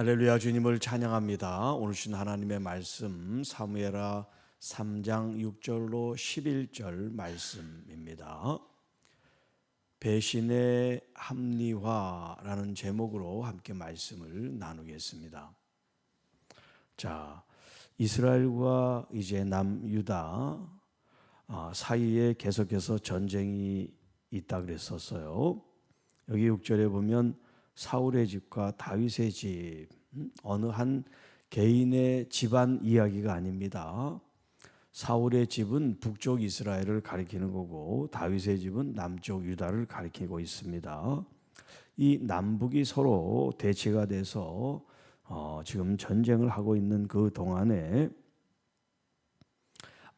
할렐루야. 주님을 찬양합니다. 오늘 주신 하나님의 말씀 사무엘하 3장 6절로 11절 말씀입니다. 배신의 합리화라는 제목으로 함께 말씀을 나누겠습니다. 자, 이스라엘과 이제 남유다 사이에 계속해서 전쟁이 있다 그랬었어요. 여기 6절에 보면 사울의 집과 다윗의 집, 어느 한 개인의 집안 이야기가 아닙니다. 사울의 집은 북쪽 이스라엘을 가리키는 거고 다윗의 집은 남쪽 유다를 가리키고 있습니다. 이 남북이 서로 대치가 돼서 지금 전쟁을 하고 있는 그 동안에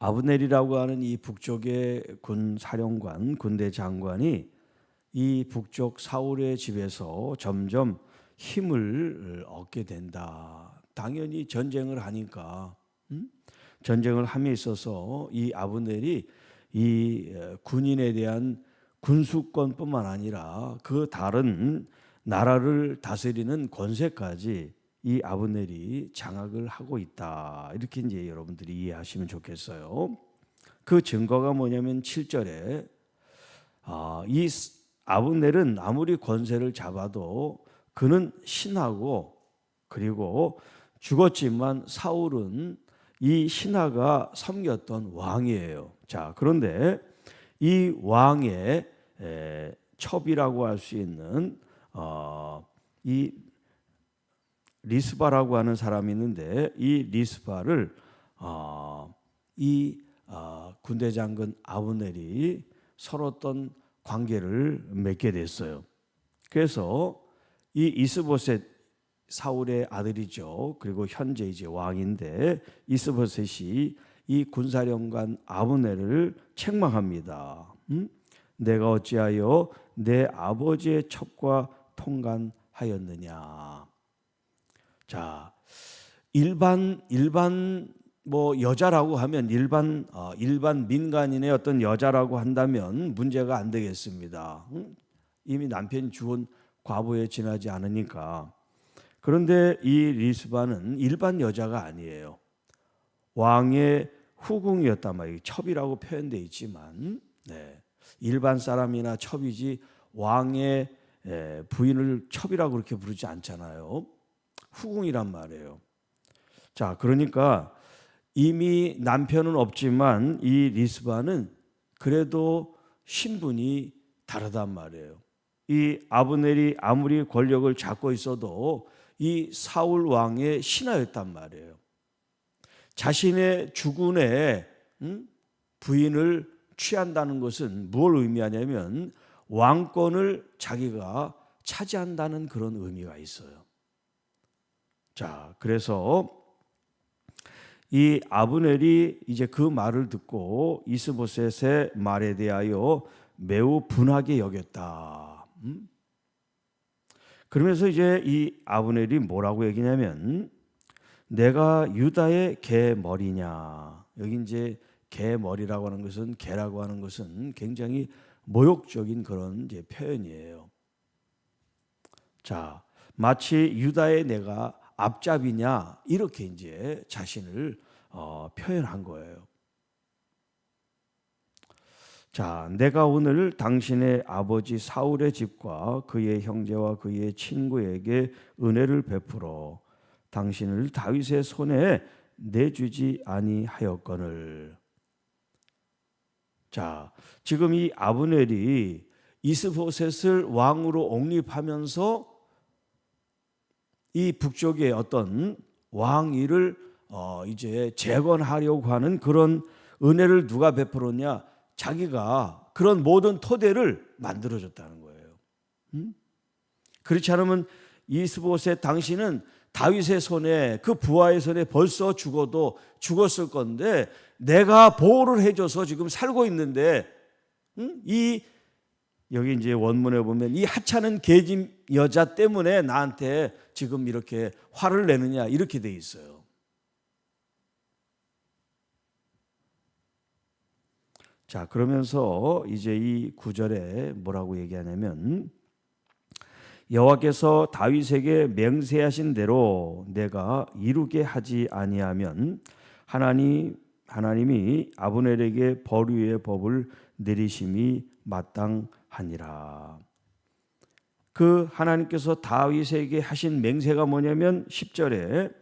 아브넬이라고 하는 이 북쪽의 군 사령관, 군대 장관이 이 북쪽 사울의 집에서 점점 힘을 얻게 된다. 당연히 전쟁을 하니까 전쟁을 함에 있어서 이 아브넬이 이 군인에 대한 군수권뿐만 아니라 그 다른 나라를 다스리는 권세까지 이 아브넬이 장악을 하고 있다. 이렇게 이제 여러분들이 이해하시면 좋겠어요. 그 증거가 뭐냐면 7절에 이 아브넬은 아무리 권세를 잡아도 그는 신하고 그리고 죽었지만 사울은 이 신하가 섬겼던 왕이에요. 자, 그런데 이 왕의 첩이라고 할 수 있는 이 리스바라고 하는 사람이 있는데 이 리스바를 군대 장군 아브넬이 서러웠던 관계를 맺게 됐어요. 그래서 이 이스보셋 사울의 아들이죠. 그리고 현재 이제 왕인데 이스보셋이 이 군사령관 아브넬을 책망합니다. 내가 어찌하여 내 아버지의 첩과 통간하였느냐. 자, 일반 여자라고 하면 일반 민간인의 어떤 여자라고 한다면 문제가 안 되겠습니다. 이미 남편이 죽은 과부에 지나지 않으니까. 그런데 이 리스바는 일반 여자가 아니에요. 왕의 후궁이었단 말이에요. 첩이라고 표현되어 있지만 일반 사람이나 첩이지 왕의 부인을 첩이라고 그렇게 부르지 않잖아요. 후궁이란 말이에요. 자, 그러니까 이미 남편은 없지만 이 리스바는 그래도 신분이 다르단 말이에요. 이 아브넬이 아무리 권력을 잡고 있어도 이 사울 왕의 신하였단 말이에요. 자신의 주군의 부인을 취한다는 것은 뭘 의미하냐면 왕권을 자기가 차지한다는 그런 의미가 있어요. 자, 그래서 이 아브넬이 이제 그 말을 듣고 이스보셋의 말에 대하여 매우 분하게 여겼다. 그러면서 이제 이 아브넬이 뭐라고 얘기냐면 내가 유다의 개머리냐. 여기 이제 개머리라고 하는 것은 개라고 하는 것은 굉장히 모욕적인 그런 이제 표현이에요. 자, 마치 유다의 내가 앞잡이냐 이렇게 이제 자신을 표현한 거예요. 자, 내가 오늘 당신의 아버지 사울의 집과 그의 형제와 그의 친구에게 은혜를 베풀어 당신을 다윗의 손에 내주지 아니하였거늘. 자, 지금 이 아브넬이 이스보셋을 왕으로 옹립하면서 이 북쪽의 어떤 왕위를 이제 재건하려고 하는 그런 은혜를 누가 베풀었냐? 자기가 그런 모든 토대를 만들어줬다는 거예요. 그렇지 않으면 이스보셋 당신은 다윗의 손에 그 부하의 손에 벌써 죽었을 건데 내가 보호를 해줘서 지금 살고 있는데 여기 이제 원문에 보면 이 하찮은 계집 여자 때문에 나한테 지금 이렇게 화를 내느냐 이렇게 돼 있어요. 자, 그러면서 이제 이 구절에 뭐라고 얘기하냐면 여호와께서 다윗에게 맹세하신 대로 내가 이루게 하지 아니하면 하나님이 아브넬에게 벌위의 법을 내리심이 마땅하니라. 그 하나님께서 다윗에게 하신 맹세가 뭐냐면 10절에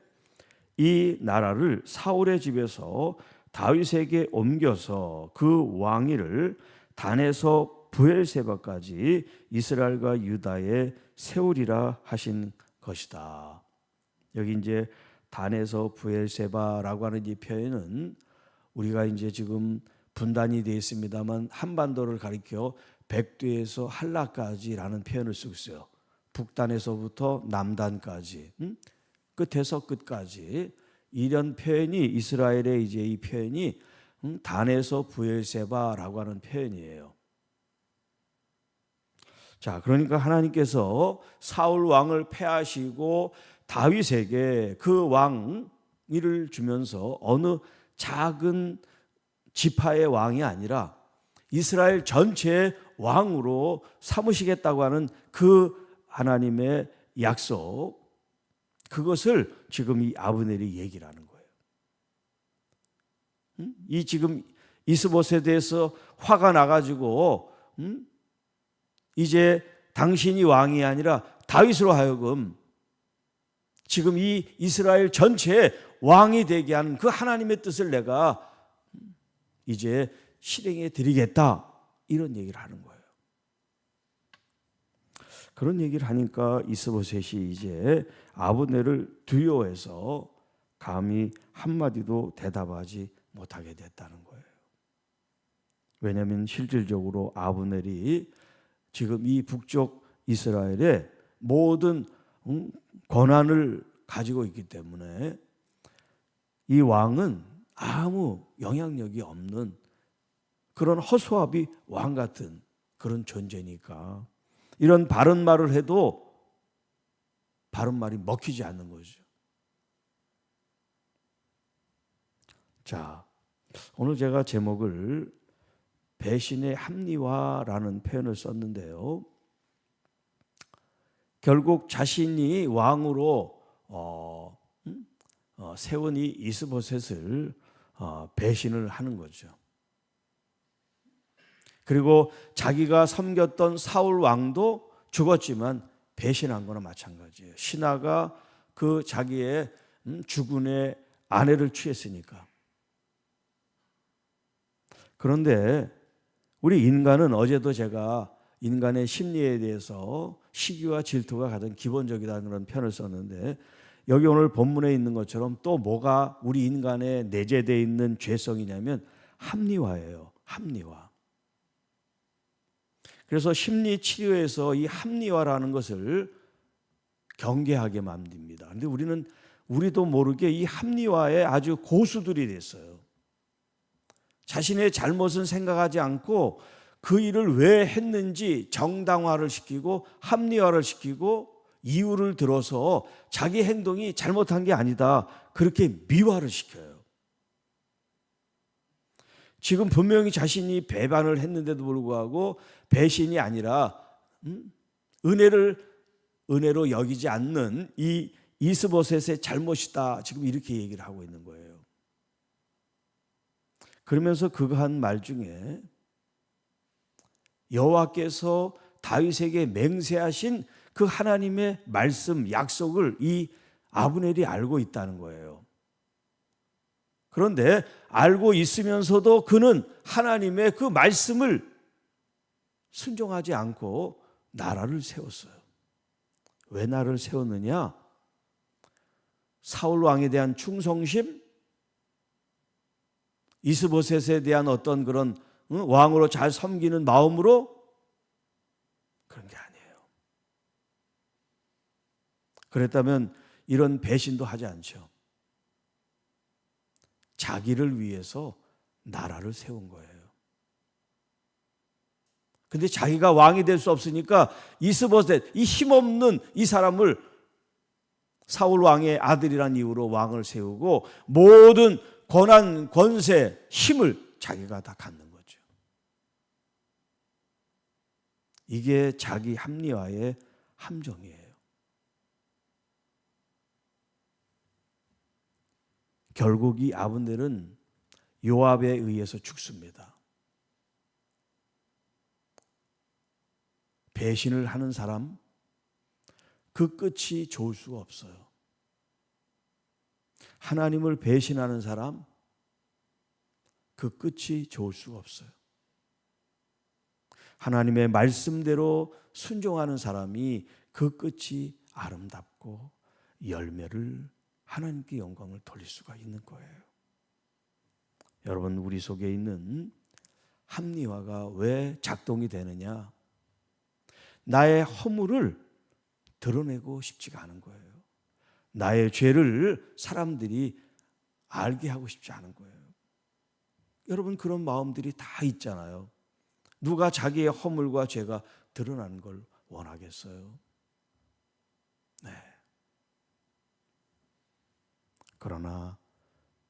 이 나라를 사울의 집에서 다윗에게 옮겨서 그 왕위를 단에서 브엘세바까지 이스라엘과 유다에 세우리라 하신 것이다. 여기 이제 단에서 브엘세바라고 하는 이 표현은 우리가 이제 지금 분단이 되어 있습니다만 한반도를 가리켜 백두에서 한라까지라는 표현을 쓰고 있어요. 북단에서부터 남단까지, 끝에서 끝까지 이런 표현이 이스라엘의 이제 이 표현이 단에서 브엘세바라고 하는 표현이에요. 자, 그러니까 하나님께서 사울 왕을 패하시고 다윗에게 그 왕위를 주면서 어느 작은 지파의 왕이 아니라 이스라엘 전체의 왕으로 삼으시겠다고 하는 그 하나님의 약속, 그것을 지금 이 아브넬이 얘기를 하는 거예요. 이 지금 이스보셋에 대해서 화가 나가지고 이제 당신이 왕이 아니라 다윗으로 하여금 지금 이 이스라엘 전체의 왕이 되게 하는 그 하나님의 뜻을 내가 이제 실행해 드리겠다, 이런 얘기를 하는 거예요. 그런 얘기를 하니까 이스보셋이 이제 아브넬을 두려워해서 감히 한마디도 대답하지 못하게 됐다는 거예요. 왜냐하면 실질적으로 아브넬이 지금 이 북쪽 이스라엘의 모든 권한을 가지고 있기 때문에 이 왕은 아무 영향력이 없는 그런 허수아비 왕 같은 그런 존재니까 이런 바른 말을 해도 바른 말이 먹히지 않는 거죠. 자, 오늘 제가 제목을 배신의 합리화라는 표현을 썼는데요. 결국 자신이 왕으로 세운 이 이스보셋을 배신을 하는 거죠. 그리고 자기가 섬겼던 사울 왕도 죽었지만 배신한 거나 마찬가지예요. 신하가 그 자기의 주군의 아내를 취했으니까. 그런데 우리 인간은, 어제도 제가 인간의 심리에 대해서 시기와 질투가 가장 기본적이라는 그런 편을 썼는데, 여기 오늘 본문에 있는 것처럼 또 뭐가 우리 인간에 내재되어 있는 죄성이냐면 합리화예요. 합리화. 그래서 심리 치료에서 이 합리화라는 것을 경계하게 만듭니다. 그런데 우리도 모르게 이 합리화에 아주 고수들이 됐어요. 자신의 잘못은 생각하지 않고 그 일을 왜 했는지 정당화를 시키고 합리화를 시키고 이유를 들어서 자기 행동이 잘못한 게 아니다, 그렇게 미화를 시켜요. 지금 분명히 자신이 배반을 했는데도 불구하고 배신이 아니라 은혜로 여기지 않는 이 이스보셋의 잘못이다, 지금 이렇게 얘기를 하고 있는 거예요. 그러면서 그가 한 말 중에 여호와께서 다윗에게 맹세하신 그 하나님의 말씀, 약속을 이 아브넬이 알고 있다는 거예요. 그런데 알고 있으면서도 그는 하나님의 그 말씀을 순종하지 않고 나라를 세웠어요. 왜 나라를 세웠느냐? 사울 왕에 대한 충성심, 이스보셋에 대한 어떤 그런 왕으로 잘 섬기는 마음으로? 그런 게 아니에요. 그랬다면 이런 배신도 하지 않죠. 자기를 위해서 나라를 세운 거예요. 근데 자기가 왕이 될 수 없으니까 이스보셋, 이 힘없는 이 사람을 사울 왕의 아들이란 이유로 왕을 세우고 모든 권한, 권세, 힘을 자기가 다 갖는 거죠. 이게 자기 합리화의 함정이에요. 결국 이 아브넬은 요압에 의해서 죽습니다. 배신을 하는 사람, 그 끝이 좋을 수가 없어요. 하나님을 배신하는 사람, 그 끝이 좋을 수가 없어요. 하나님의 말씀대로 순종하는 사람이 그 끝이 아름답고 열매를, 하나님께 영광을 돌릴 수가 있는 거예요. 여러분, 우리 속에 있는 합리화가 왜 작동이 되느냐? 나의 허물을 드러내고 싶지가 않은 거예요. 나의 죄를 사람들이 알게 하고 싶지 않은 거예요. 여러분, 그런 마음들이 다 있잖아요. 누가 자기의 허물과 죄가 드러나는 걸 원하겠어요? 네. 그러나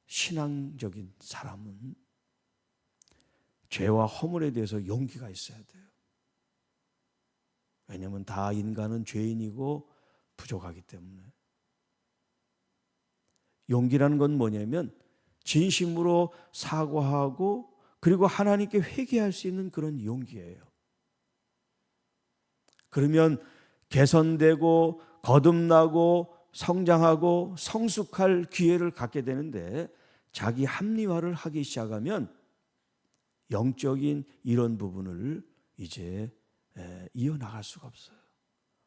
신앙적인 사람은 죄와 허물에 대해서 용기가 있어야 돼요. 왜냐하면 다 인간은 죄인이고 부족하기 때문에. 용기라는 건 뭐냐면 진심으로 사과하고 그리고 하나님께 회개할 수 있는 그런 용기예요. 그러면 개선되고 거듭나고 성장하고 성숙할 기회를 갖게 되는데, 자기 합리화를 하기 시작하면 영적인 이런 부분을 이제 이어나갈 수가 없어요.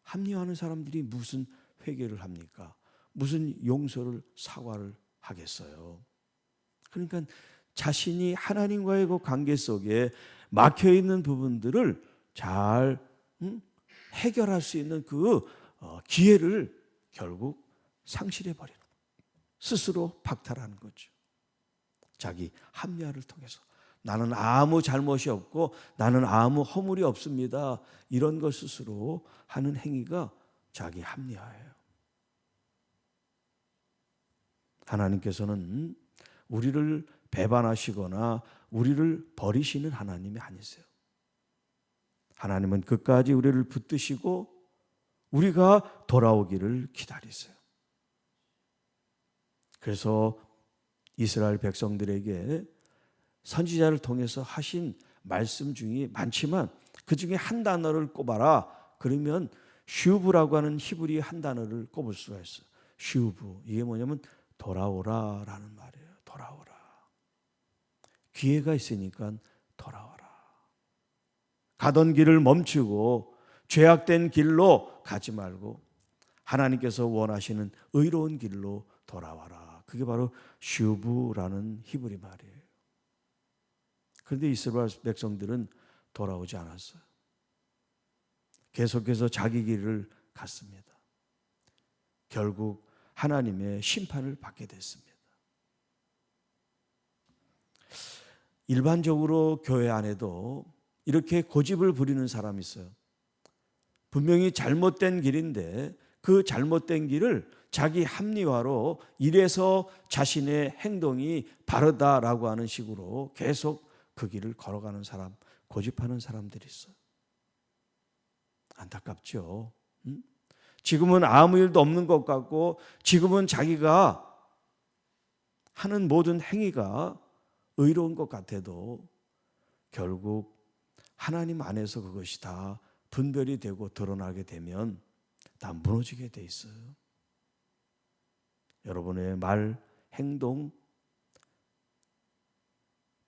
합리화하는 사람들이 무슨 회개를 합니까? 무슨 용서를, 사과를 하겠어요? 그러니까 자신이 하나님과의 그 관계 속에 막혀있는 부분들을 잘 해결할 수 있는 그 기회를 결국 상실해버리는 거예요. 스스로 박탈하는 거죠. 자기 합리화를 통해서 나는 아무 잘못이 없고 나는 아무 허물이 없습니다, 이런 것 스스로 하는 행위가 자기 합리화예요. 하나님께서는 우리를 배반하시거나 우리를 버리시는 하나님이 아니세요. 하나님은 끝까지 우리를 붙드시고 우리가 돌아오기를 기다리세요. 그래서 이스라엘 백성들에게 선지자를 통해서 하신 말씀 중에 많지만 그 중에 한 단어를 꼽아라. 그러면 슈브라고 하는 히브리 한 단어를 꼽을 수가 있어요. 슈브. 이게 뭐냐면 돌아오라라는 말이에요. 돌아오라. 기회가 있으니까 돌아오라. 가던 길을 멈추고 죄악된 길로 가지 말고 하나님께서 원하시는 의로운 길로 돌아와라. 그게 바로 슈브라는 히브리 말이에요. 그런데 이스라엘 백성들은 돌아오지 않았어요. 계속해서 자기 길을 갔습니다. 결국 하나님의 심판을 받게 됐습니다. 일반적으로 교회 안에도 이렇게 고집을 부리는 사람이 있어요. 분명히 잘못된 길인데 그 잘못된 길을 자기 합리화로 이래서 자신의 행동이 바르다라고 하는 식으로 계속 그 길을 걸어가는 사람, 고집하는 사람들이 있어요. 안타깝죠. 지금은 아무 일도 없는 것 같고 지금은 자기가 하는 모든 행위가 의로운 것 같아도 결국 하나님 안에서 그것이 다 분별이 되고 드러나게 되면 다 무너지게 돼 있어요. 여러분의 말, 행동,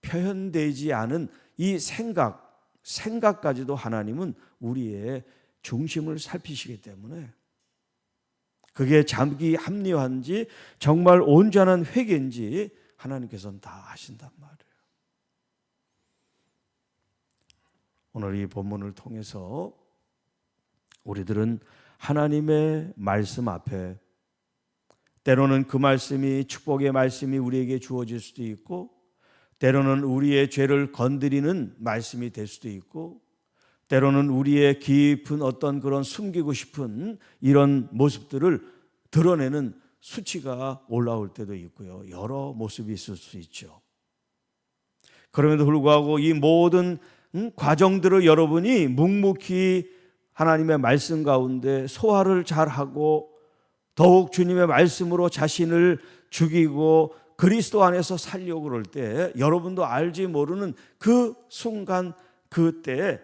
표현되지 않은 이 생각까지도 하나님은 우리의 중심을 살피시기 때문에 그게 자기 합리화인지 정말 온전한 회개인지 하나님께서는 다 아신단 말이에요. 오늘 이 본문을 통해서 우리들은 하나님의 말씀 앞에 때로는 그 말씀이 축복의 말씀이 우리에게 주어질 수도 있고 때로는 우리의 죄를 건드리는 말씀이 될 수도 있고 때로는 우리의 깊은 어떤 그런 숨기고 싶은 이런 모습들을 드러내는 수치가 올라올 때도 있고요. 여러 모습이 있을 수 있죠. 그럼에도 불구하고 이 모든 과정들을 여러분이 묵묵히 하나님의 말씀 가운데 소화를 잘하고 더욱 주님의 말씀으로 자신을 죽이고 그리스도 안에서 살려고 그럴 때 여러분도 알지 모르는 그 순간 그때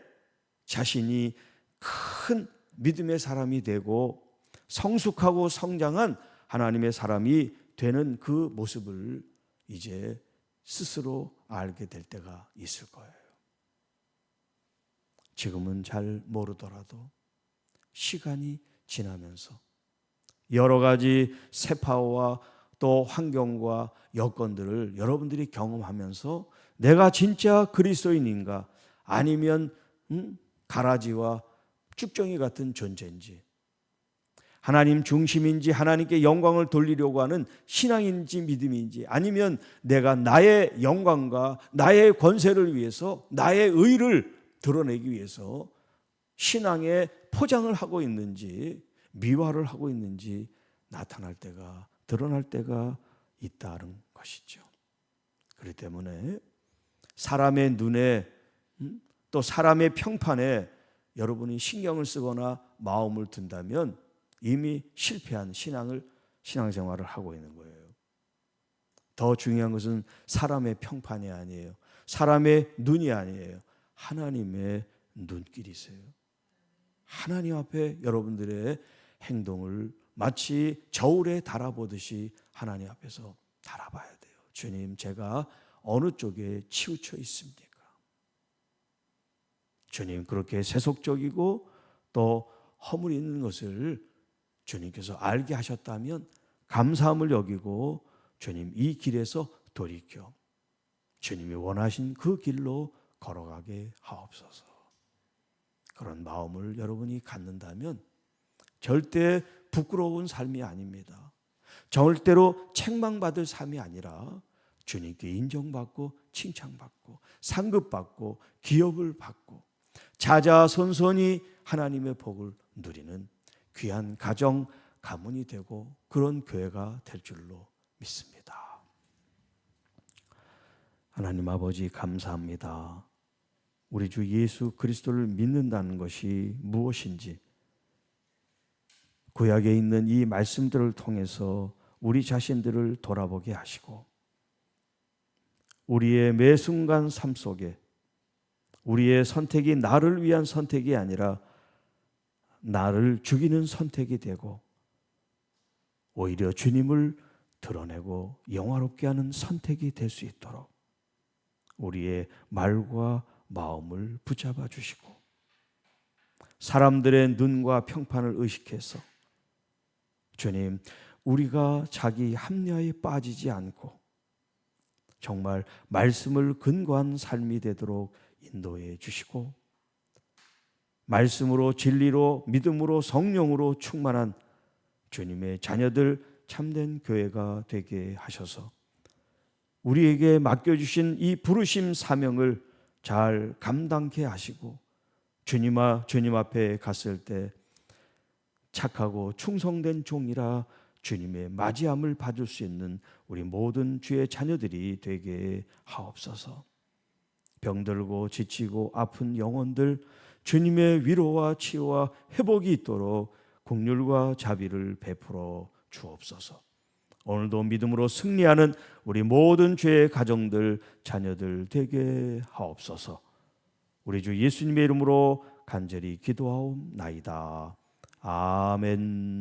자신이 큰 믿음의 사람이 되고 성숙하고 성장한 하나님의 사람이 되는 그 모습을 이제 스스로 알게 될 때가 있을 거예요. 지금은 잘 모르더라도 시간이 지나면서 여러 가지 세파와 또 환경과 여건들을 여러분들이 경험하면서 내가 진짜 그리스도인인가 아니면 가라지와 쭉정이 같은 존재인지, 하나님 중심인지 하나님께 영광을 돌리려고 하는 신앙인지 믿음인지, 아니면 내가 나의 영광과 나의 권세를 위해서 나의 의를 드러내기 위해서 신앙의 포장을 하고 있는지 미화를 하고 있는지 나타날 때가, 드러날 때가 있다는 것이죠. 그렇기 때문에 사람의 눈에 또 사람의 평판에 여러분이 신경을 쓰거나 마음을 든다면 이미 실패한 신앙생활을 하고 있는 거예요. 더 중요한 것은 사람의 평판이 아니에요. 사람의 눈이 아니에요. 하나님의 눈길이세요. 하나님 앞에 여러분들의 행동을 마치 저울에 달아보듯이 하나님 앞에서 달아봐야 돼요. 주님, 제가 어느 쪽에 치우쳐 있습니까? 주님, 그렇게 세속적이고 또 허물이 있는 것을 주님께서 알게 하셨다면 감사함을 여기고 주님, 이 길에서 돌이켜 주님이 원하신 그 길로 걸어가게 하옵소서. 그런 마음을 여러분이 갖는다면 절대 부끄러운 삶이 아닙니다. 절대로 책망받을 삶이 아니라 주님께 인정받고 칭찬받고 상급받고 기업을 받고 자자손손이 하나님의 복을 누리는 귀한 가정, 가문이 되고 그런 교회가 될 줄로 믿습니다. 하나님 아버지, 감사합니다. 우리 주 예수 그리스도를 믿는다는 것이 무엇인지 구약에 있는 이 말씀들을 통해서 우리 자신들을 돌아보게 하시고 우리의 매 순간 삶 속에 우리의 선택이 나를 위한 선택이 아니라 나를 죽이는 선택이 되고 오히려 주님을 드러내고 영화롭게 하는 선택이 될 수 있도록 우리의 말과 마음을 붙잡아 주시고 사람들의 눈과 평판을 의식해서 주님, 우리가 자기 합리화에 빠지지 않고 정말 말씀을 근거한 삶이 되도록 인도해 주시고 말씀으로 진리로 믿음으로 성령으로 충만한 주님의 자녀들 참된 교회가 되게 하셔서 우리에게 맡겨주신 이 부르심 사명을 잘 감당케 하시고 주님 앞에 갔을 때 착하고 충성된 종이라 주님의 맞이함을 받을 수 있는 우리 모든 주의 자녀들이 되게 하옵소서. 병들고 지치고 아픈 영혼들 주님의 위로와 치유와 회복이 있도록 긍휼과 자비를 베풀어 주옵소서. 오늘도 믿음으로 승리하는 우리 모든 죄의 가정들 자녀들 되게 하옵소서. 우리 주 예수님의 이름으로 간절히 기도하옵나이다. 아멘.